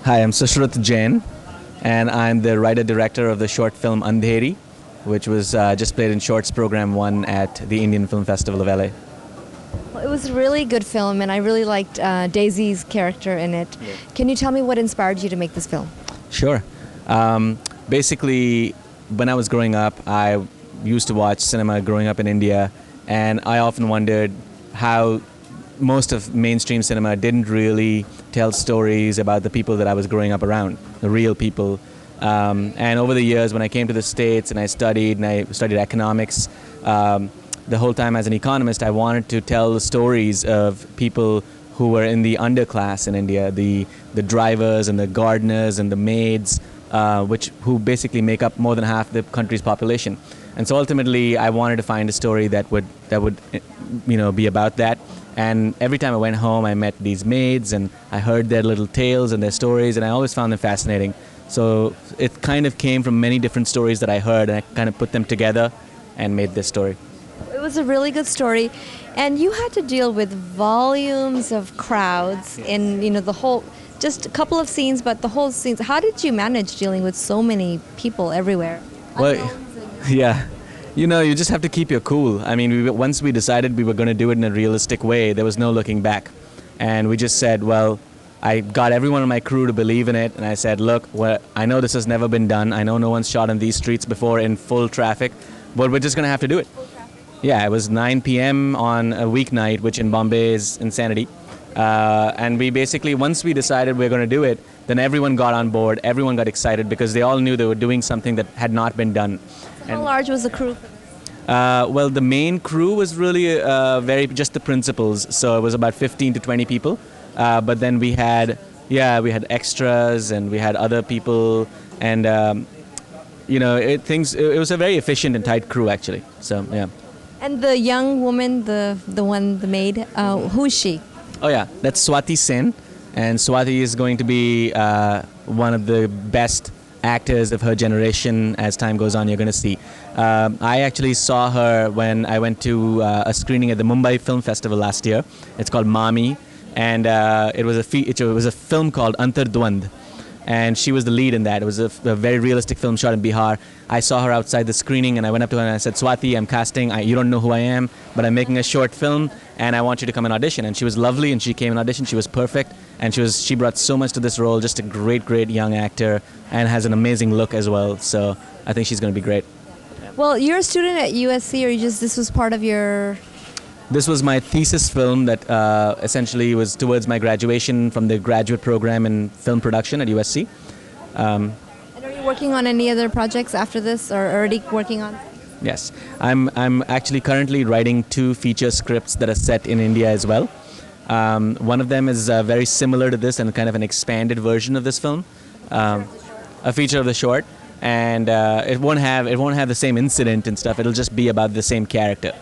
Hi, I'm Sushrut Jain, and I'm the writer-director of the short film Andheri, which was just played in Shorts Program 1 at the Indian Film Festival of LA. Well, it was a really good film, and I really liked Daisy's character in it. Yeah. Can you tell me what inspired you to make this film? Sure. Basically, when I was growing up, I used to watch cinema growing up in India, and I often wondered how most of mainstream cinema didn't really tell stories about the people that I was growing up around, the real people. And over the years, when I came to the States and I studied economics, the whole time as an economist, I wanted to tell the stories of people who were in the underclass in India, the drivers and the gardeners and the maids, who basically make up more than half the country's population. And so ultimately, I wanted to find a story that would be about that. And every time I went home, I met these maids and I heard their little tales and their stories, and I always found them fascinating. So it kind of came from many different stories that I heard, and I kind of put them together and made this story. It was a really good story, and you had to deal with volumes of crowds in the whole, just a couple of scenes, but the whole scenes. How did you manage dealing with so many people everywhere? Well, yeah. You just have to keep your cool. I mean, once we decided we were going to do it in a realistic way, there was no looking back. And we just said, well, I got everyone on my crew to believe in it, and I said, look, I know this has never been done. I know no one's shot on these streets before in full traffic, but we're just going to have to do it. Yeah, it was 9 p.m. on a weeknight, which in Bombay is insanity. And we basically, once we decided we were going to do it, then everyone got on board, everyone got excited because they all knew they were doing something that had not been done. How large was the crew? Well, the main crew was really just the principals, so it was about 15 to 20 people. But then we had extras and we had other people, and it was a very efficient and tight crew actually. So yeah. And the young woman, the maid, who is she? Oh yeah, that's Swati Sen, and Swati is going to be one of the best actors of her generation. As time goes on, you're going to see. I actually saw her when I went to a screening at the Mumbai Film Festival last year. It's called Mami, and it was a film called Antardwand, and she was the lead in that. It was a very realistic film shot in Bihar. I saw her outside the screening, and I went up to her and I said, Swati, I'm casting. You don't know who I am, but I'm making a short film, and I want you to come and audition. And she was lovely, and she came and auditioned. She was perfect, and she brought so much to this role. Just a great, great young actor, and has an amazing look as well. So I think she's going to be great. Well, you're a student at USC, or this was part of your... This was my thesis film that essentially was towards my graduation from the graduate program in film production at USC. And are you working on any other projects after this, or already working on? Yes, I'm actually currently writing 2 feature scripts that are set in India as well. One of them is very similar to this and kind of an expanded version of this film, a feature of the short, and it won't have the same incident and stuff. It'll just be about the same character.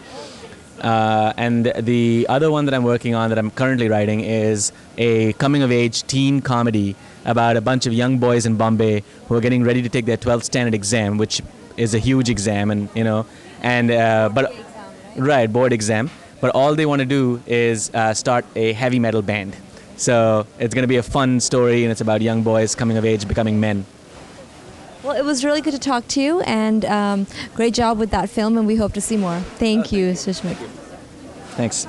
And the other one that I'm working on, that I'm currently writing, is a coming-of-age teen comedy about a bunch of young boys in Bombay who are getting ready to take their 12th standard exam, which is a huge exam, board exam. But all they want to do is start a heavy metal band. So it's going to be a fun story, and it's about young boys coming of age, becoming men. Well, it was really good to talk to you, and great job with that film, and we hope to see more. Thank you, Sushmit. Thanks.